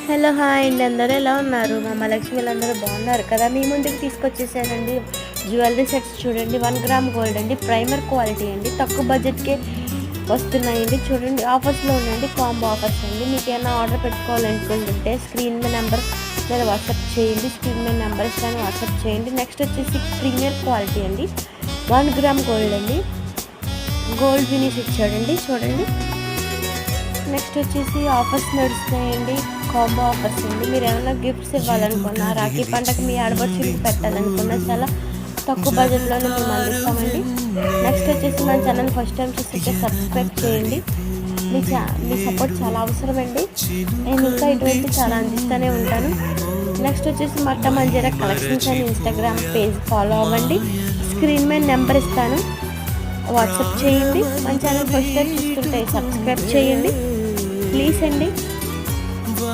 Hello hi అండి, అందరూ ఎలా ఉన్నారు? మా మహాలక్ష్మిలు అందరూ బాగున్నారు కదా. మీ ముందుకు తీసుకొచ్చేసానండి జ్యువెలరీ సెట్స్. చూడండి, 1 గ్రామ్ గోల్డ్ అండి, ప్రైమర్ క్వాలిటీ అండి, తక్కువ బడ్జెట్కే వస్తున్నాయండి. చూడండి, ఆఫర్స్లో ఉన్నాయండి, కాంబో ఆఫర్స్ అండి. మీకు ఏమైనా ఆర్డర్ పెట్టుకోవాలనుకుంటుంటే స్క్రీన్ మీద నెంబర్ మీద వాట్సాప్ చేయండి, స్క్రీన్ మీద నెంబర్ ఇస్తాను, వాట్సాప్ చేయండి. నెక్స్ట్ వచ్చేసి ప్రీమియర్ క్వాలిటీ అండి, 1 గ్రామ్ గోల్డ్ అండి, గోల్డ్ ఫినిష్ ఇచ్చాడండి. చూడండి, నెక్స్ట్ వచ్చేసి ఆఫర్స్ నడుస్తున్నాయండి, కాంబో ఆఫర్స్ అండి. మీరు ఏమైనా గిఫ్ట్స్ ఇవ్వాలనుకున్నా, రాఖీ పండగకి మీ ఆడపడుచులకు పెట్టాలనుకున్నా చాలా తక్కువ బడ్జెట్లోనే మేము అందిస్తామండి. నెక్స్ట్ వచ్చేసి మన ఛానల్ ఫస్ట్ టైం చూస్తే సబ్స్క్రైబ్ చేయండి. మీ సపోర్ట్ చాలా అవసరం అండి. నేను ఇంకా ఇటువంటి చాలా అందిస్తూనే ఉంటాను. నెక్స్ట్ వచ్చేసి మట్ట మంజీరా కలెక్షన్స్ అని ఇన్స్టాగ్రామ్ పేజ్ ఫాలో అవ్వండి. స్క్రీన్ మీద నెంబర్ ఇస్తాను, వాట్సాప్ చేయండి. మన ఛానల్ ఫస్ట్ టైం చూస్తుంటే సబ్స్క్రైబ్ చేయండి ప్లీజ్ అండి.